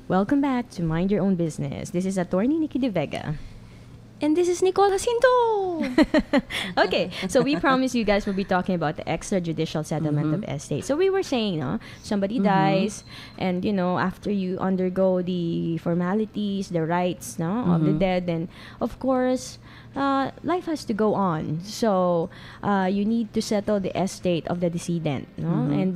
Welcome back to Mind Your Own Business. This is Atty.Nikki Vega. And this is Nicole, Jacinto. Okay, so we promise you guys will be talking about the extrajudicial settlement of estate. So we were saying, no, somebody dies, and after you undergo the formalities, the rites, no, of the dead, then of course, life has to go on. So you need to settle the estate of the decedent, no, and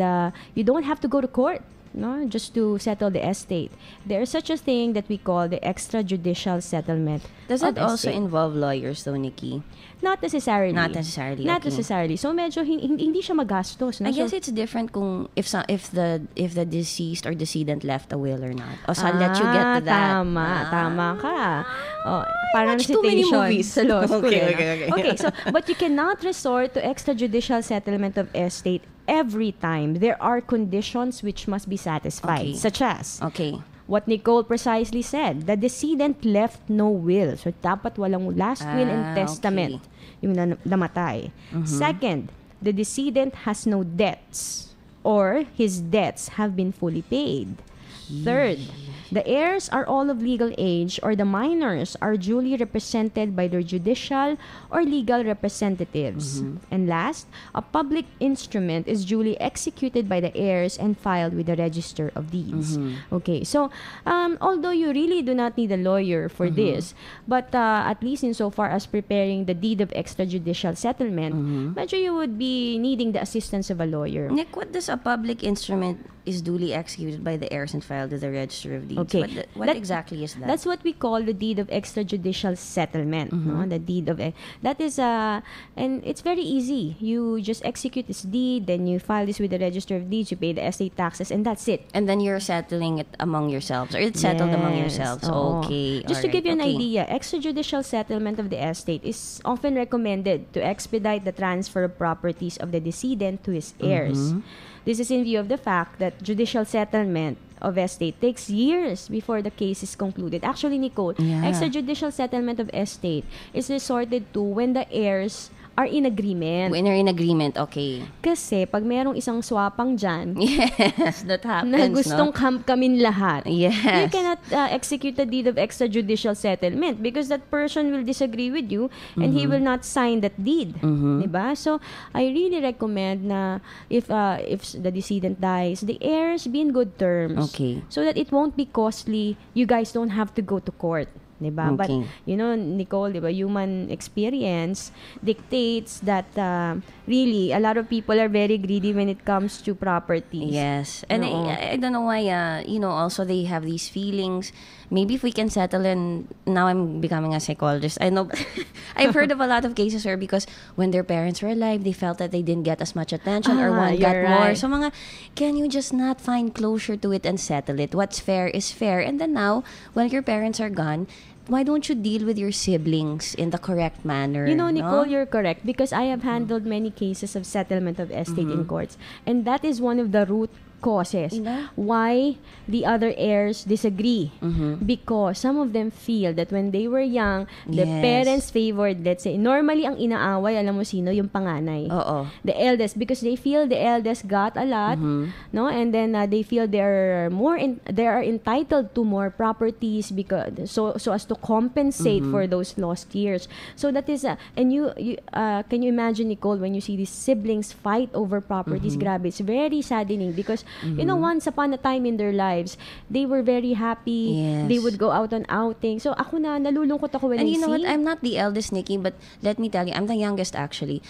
you don't have to go to court. No, just to settle the estate. There is such a thing that we call the extrajudicial settlement. Does it also involve lawyers though, Nikki? Not necessarily. Not necessarily. Not okay. necessarily. So medyo hindi siya magastos. No? I guess it's different kung if the deceased or decedent left a will or not. O so I'll let you get to that. Tama ka. Oh, parang watch too many movies sa law school. Okay. So but you cannot resort to extrajudicial settlement of estate every time. There are conditions which must be satisfied, such as what Nicole precisely said, the decedent left no will. So dapat walang last will and testament yung namatay. Second, the decedent has no debts or his debts have been fully paid. Third, the heirs are all of legal age or the minors are duly represented by their judicial or legal representatives. And last, a public instrument is duly executed by the heirs and filed with the Register of Deeds. Okay, so although you really do not need a lawyer for this, but at least insofar as preparing the deed of extrajudicial settlement, medyo you would be needing the assistance of a lawyer. Nick, what does a public instrument is duly executed by the heirs and filed to the Register of Deeds? Okay. What exactly is that? That's what we call the deed of extrajudicial settlement. No? The deed of that is and it's very easy. You just execute this deed, then you file this with the Register of Deeds, you pay the estate taxes, and that's it. And then you're settling it among yourselves, or it's settled among yourselves. Okay. Just to give you an idea, extrajudicial settlement of the estate is often recommended to expedite the transfer of properties of the decedent to his heirs. This is in view of the fact that judicial settlement of estate takes years before the case is concluded. Actually, Nicole, extrajudicial settlement of estate is resorted to when the heirs are in agreement. When they're in agreement, okay. Kasi pag merong isang swapang dyan, yes, that happens, na gustong kamin lahat, yes, you cannot execute a deed of extrajudicial settlement because that person will disagree with you and he will not sign that deed. Diba? So, I really recommend na if the decedent dies, the heirs be in good terms. Okay. So that it won't be costly. You guys don't have to go to court. Diba? Okay. But, Nicole, diba, human experience dictates that really, a lot of people are very greedy when it comes to properties. Yes. And I don't know why, also they have these feelings. Maybe if we can settle, and now I'm becoming a psychologist. I know, I've heard of a lot of cases where because when their parents were alive, they felt that they didn't get as much attention or one got more. So can you just not find closure to it and settle it? What's fair is fair. And then now, when your parents are gone, why don't you deal with your siblings in the correct manner? Nicole, you're correct because I have handled many cases of settlement of estate in courts. And that is one of the root causes why the other heirs disagree, because some of them feel that when they were young, the parents favored, let's say, normally ang inaaway, alam mo sino, yung panganay, the eldest, because they feel the eldest got a lot, no, and then they feel they are entitled to more properties because so as to compensate for those lost years. So that is and you can you imagine, Nicole, when you see these siblings fight over properties? Grabe, it's very saddening because once upon a time in their lives, they were very happy. Yes. They would go out on outing. So ako nalulungkot ako when I see. And you know what? I'm not the eldest, Nikki, but let me tell you, I'm the youngest actually.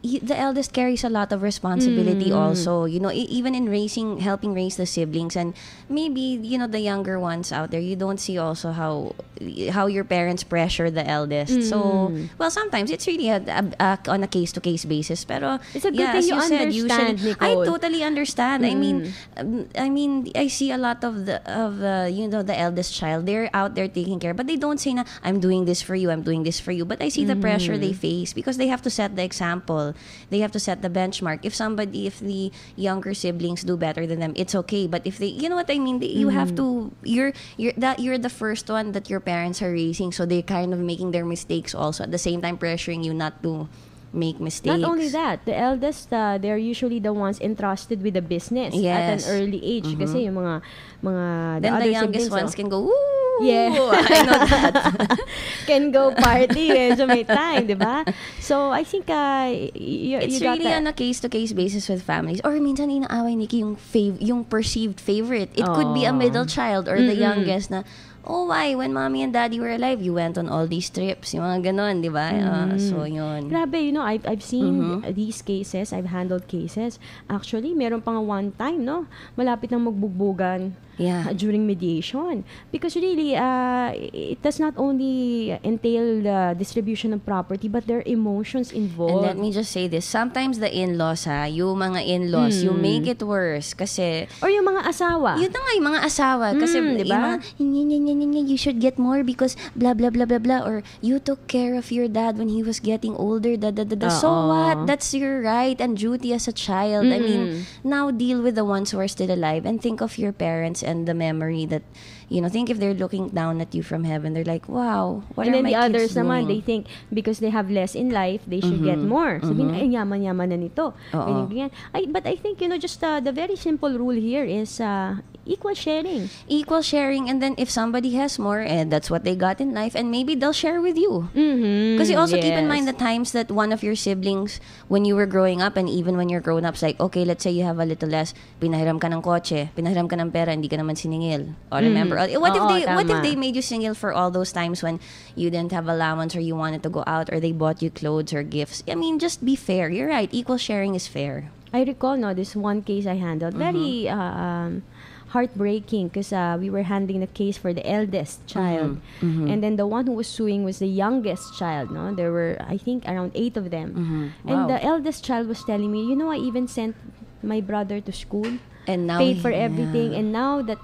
The eldest carries a lot of responsibility also, even in helping raise the siblings. And maybe, the younger ones out there, you don't see also how your parents pressure the eldest. So, well, sometimes it's really on a case-to-case basis. Pero, it's a good thing you understand, Nicole. I totally understand. I mean, I see a lot of the eldest child, they're out there taking care, but they don't say na, I'm doing this for you, I'm doing this for you. But I see the pressure they face because they have to set the example. They have to set the benchmark. If the younger siblings do better than them, it's okay. But if they, you know what I mean, you have to. You're the first one that your parents are raising, so they're kind of making their mistakes also at the same time pressuring you not to make mistakes. Not only that, the eldest, they're usually the ones entrusted with the business at an early age. Kasi yung mga then the youngest ones can go, woo! Yeah. I know that. Can go party medyo may time, di ba? So, I think it's really on a case-to-case basis with families. Or minsan inaaway, Nikki, yung perceived favorite. It could be a middle child or the youngest na, oh, why? When mommy and daddy were alive, you went on all these trips. Yung mga ganon, di ba? So, yun. Grabe, I've seen these cases. I've handled cases. Actually, meron pang one time, malapit nang magbugbugan during mediation. Because really, it does not only entail the distribution of property, but there are emotions involved. And let me just say this. Sometimes the in-laws, yung mga in-laws, you make it worse. Kasi... Or yung mga asawa. Yun na nga, yung mga asawa. Kasi, diba? You should get more because blah blah blah blah blah, or you took care of your dad when he was getting older, so what? That's your right and duty as a child. I mean, now deal with the ones who are still alive and think of your parents and the memory that, think if they're looking down at you from heaven, they're like, wow, what and are then my the others kids doing? naman, they think because they have less in life, they should get more. Sabihin, ay, yaman-yaman na nito. But I think, just the very simple rule here is equal sharing. Equal sharing, and then if somebody has more, that's what they got in life, and maybe they'll share with you. Because you also keep in mind the times that one of your siblings, when you were growing up, and even when you're grown up, like, okay, let's say you have a little less, pinahiram ka ng kotse, pinahiram ka ng pera, hindi ka naman siningil. Or remember, what if they made you single for all those times when you didn't have allowance or you wanted to go out, or they bought you clothes or gifts? I mean, just be fair. You're right. Equal sharing is fair. I recall this one case I handled. Very heartbreaking because we were handling the case for the eldest child. And then the one who was suing was the youngest child. There were, I think, around 8 of them. And the eldest child was telling me, I even sent my brother to school. And now paid for everything, and now that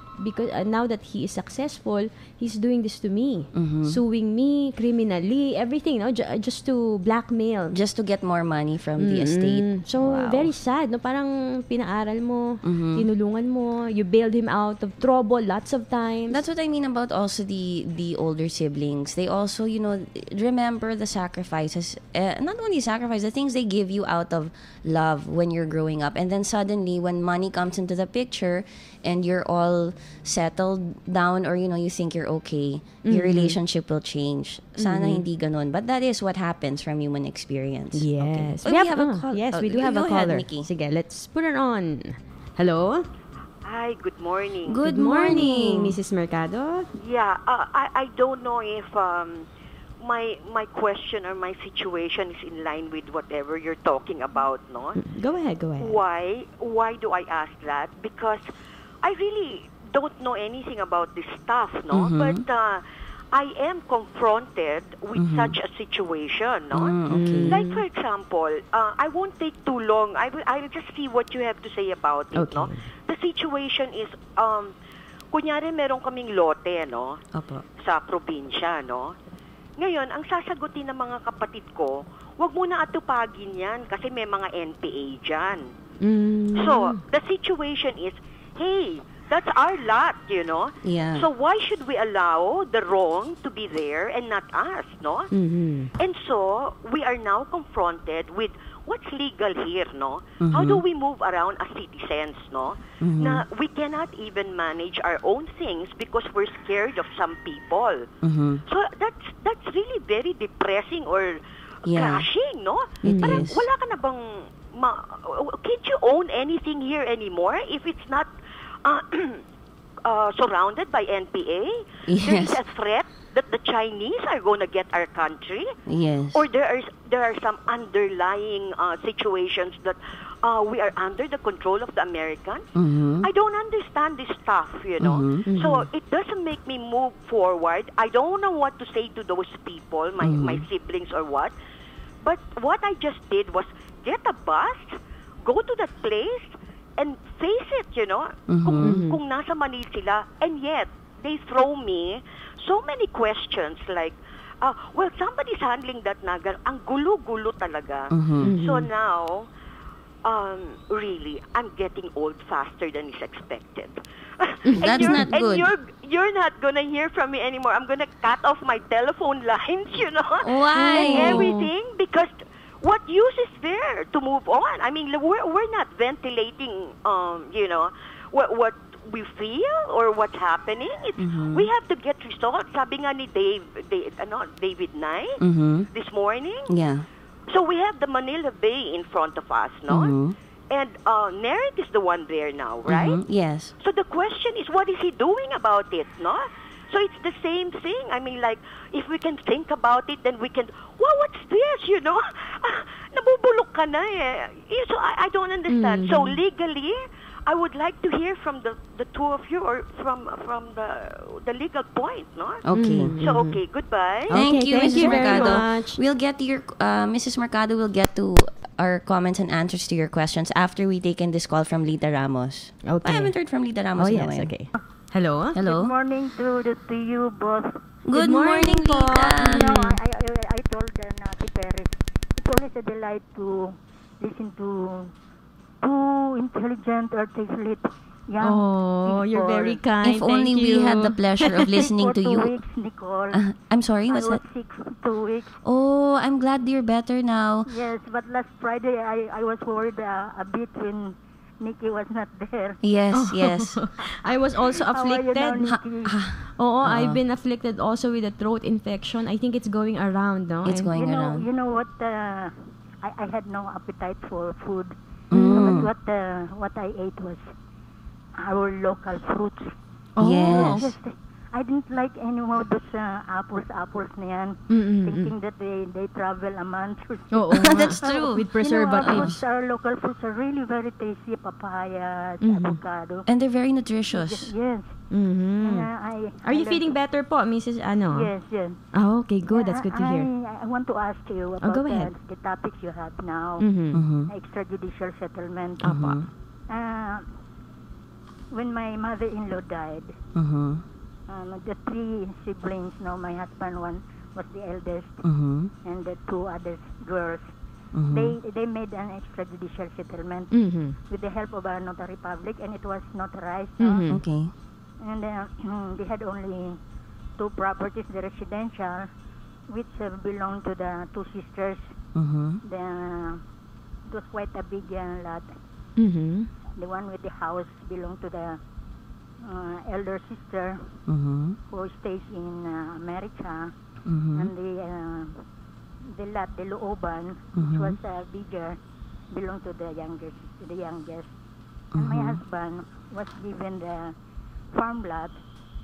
now that he is successful, he's doing this to me, suing me criminally, everything, just to blackmail, just to get more money from the estate. So very sad, parang pinaaral mo, tinulungan mo, you bailed him out of trouble lots of times. That's what I mean about also the older siblings. They also, remember the sacrifices, not only sacrifice, the things they give you out of love when you're growing up, and then suddenly when money comes into the picture and you're all settled down, or you think you're okay, your relationship will change. Sana hindi ganon, but that is what happens from human experience. Yes. Okay. We have a call. Yes, we do have a caller. Nikki. Sige, let's put her on. Hello? Hi, good morning. Good morning, Mrs. Mercado. Yeah, I don't know if my question or my situation is in line with whatever you're talking about, no? Go ahead. Why do I ask that? Because I really don't know anything about this stuff, no? But I am confronted with such a situation, no? Like, for example, I won't take too long. I'll just see what you have to say about it, no? The situation is, kunyari meron kaming lote, no? Sa probinsya, no? Ngayon, ang sasagutin ng mga kapatid ko, wag mo na atupagin yan kasi may mga NPA dyan. So, the situation is, hey, that's our lot, Yeah. So, why should we allow the wrong to be there and not us, no? And so, we are now confronted with what's legal here, no? How do we move around as citizens, no? Na we cannot even manage our own things because we're scared of some people. So that's really very depressing or crashing, no? Parang wala ka na bang can't you own anything here anymore if it's not surrounded by NPA? Yes. There is a threat that the Chinese are going to get our country. Yes. Or there are some underlying situations that we are under the control of the Americans. I don't understand this stuff, So it doesn't make me move forward. I don't know what to say to those people, my siblings or what. But what I just did was get a bus, go to that place, and face it, kung nasa Manila sila, and yet they throw me so many questions like, well, somebody's handling that nagal. Ang gulo-gulo talaga. So now, really, I'm getting old faster than is expected. That's not good. And you're not gonna hear from me anymore. I'm gonna cut off my telephone lines, Why? and everything, because what use is there to move on? I mean, we're not ventilating, what we feel or what's happening. We have to get results. Sabi nga ni David Nye this morning. Yeah. So we have the Manila Bay in front of us, no? And Nerit is the one there now, right? Yes. So the question is, what is he doing about it, no? So it's the same thing. I mean, like, if we can think about it, then we can, what's this, Nabubulok ka na eh. So I don't understand. So legally, I would like to hear from the two of you, or from the legal point, no? Okay. So, okay, goodbye. Thank you, thank Mrs. you very Mercado. much. We'll get to your, Mrs. Mercado will get to our comments and answers to your questions after we take in this call from Lita Ramos. Okay. I haven't heard from Lita Ramos in a while. Okay. Hello? Hello? Good morning to you both. Good morning, po. Lita. I told Nancy Perez, it's always a delight to listen to two intelligent, articulate young people. You're very kind. If only Thank we you. had the pleasure of listening to For 2 you. weeks, Nicole. I'm sorry, I what's was that? sick for 2 weeks. Oh, I'm glad you're better now. Yes, but last Friday I was worried a bit when Nikki was not there. Yes, yes. I was also How are you now, afflicted. Nikki? I've been afflicted also with a throat infection. I think it's going around, no? It's going around. You know what? I had no appetite for food. But what I ate was our local fruits. Yes. Just, I didn't like any more of those apples na yan, thinking that they travel a month or so. That's true. With preservatives. Our local fruits are really very tasty. Papaya, avocado. And they're very nutritious. Yes. Mm-hmm. Are you I feeling better po, Mrs. Ano? Yes, yes. Oh, okay, good. That's good to hear. I want to ask you about go ahead. the topics you have now. Extrajudicial settlement. When my mother-in-law died, the 3 siblings, my husband one was the eldest, and the 2 other girls, they made an extrajudicial settlement with the help of a notary public, and it was notarized. Okay. And they had only 2 properties, the residential, which belonged to the 2 sisters. It was quite a big lot. The one with the house belonged to the elder sister who stays in America, and the lot, the looban, which was bigger, belonged to the youngest. And my husband was given the farm lot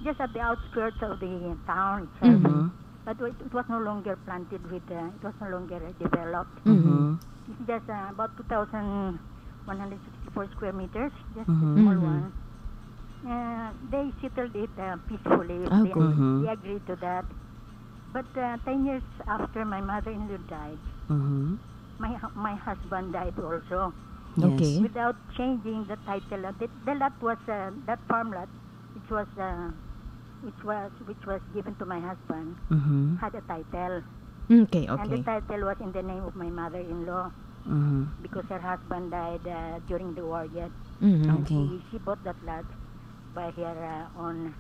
just at the outskirts of the town itself. But it was no longer planted with, it was no longer developed. It's just about 2,164 square meters, just a small one. They settled it peacefully. They agreed to that. But 10 years after my mother-in-law died, my husband died also. Okay. Without changing the title. The lot was that farm lot, which was given to my husband, had a title. Okay. And the title was in the name of my mother-in-law because her husband died during the war yet. Okay. She bought that lot by her own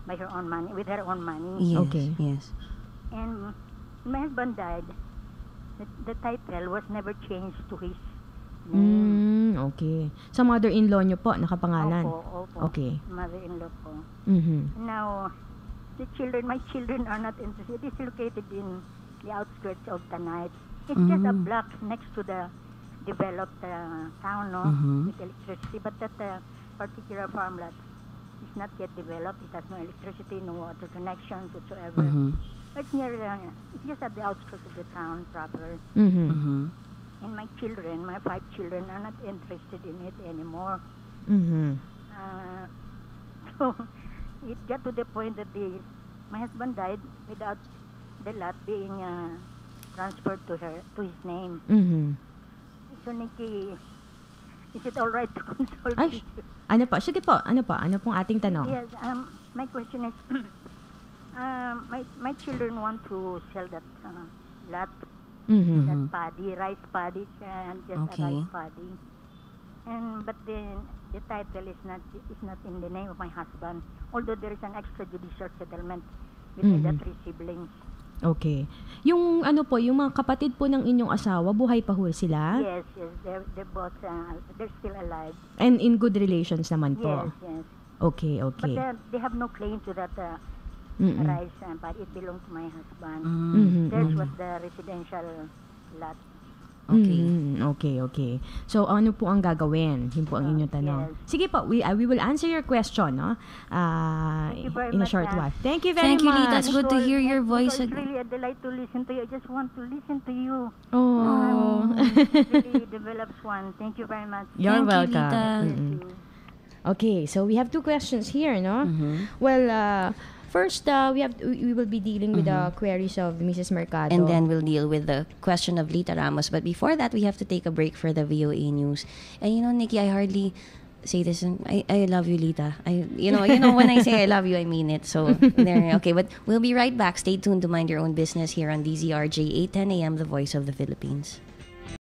money, with her own money. Yes. Okay. Yes. And when my husband died, the title was never changed to his name. Okay. Sa mother-in-law nyo po, nakapangalan? Opo. Okay. Mother-in-law po. Now, my children are not interested. It is located in the outskirts of Tanay. It's just a block next to the developed town, with electricity. But that particular farmland is not yet developed. It has no electricity, no water connections whatsoever. It's near, it's just at the outskirts of the town proper. And my children, my 5 children, are not interested in it anymore. So it got to the point that my husband died without the lot being transferred to his name. So Nikki, is it all right to consult you? Ano po? Sige po. Ano pong ating tanong? Yes, my question is, my children want to sell that lot, that paddy, rice paddy, and just a rice paddy. But the title is not in the name of my husband, although there is an extrajudicial settlement between the 3 siblings. Okay. Yung ano po, yung mga kapatid po ng inyong asawa, buhay pa ho sila? Yes. They're both, they're still alive. And in good relations naman po? Yes. Okay. But they have no claim to that rice, but it belongs to my husband. There's what the residential lot. Okay. So, ano po ang gagawin? Yun po ang inyong tanong. Yes. Sige po, we will answer your question, no? In a short while. Thank you very much. Thank you, Lita. It's good to hear your voice It's again. really a delight to listen to you. I just want to listen to you. Oh. It really develops one. Thank you very much. You're Thank you, welcome. Lita. Okay, so we have 2 questions here, no? Well, first, we will be dealing with the queries of Mrs. Mercado. And then we'll deal with the question of Lita Ramos. But before that, we have to take a break for the VOA news. And Nikki, I hardly say this. I love you, Lita. You know when I say I love you, I mean it. So there. Okay, but we'll be right back. Stay tuned to Mind Your Own Business here on DZRJ 810 AM, the Voice of the Philippines.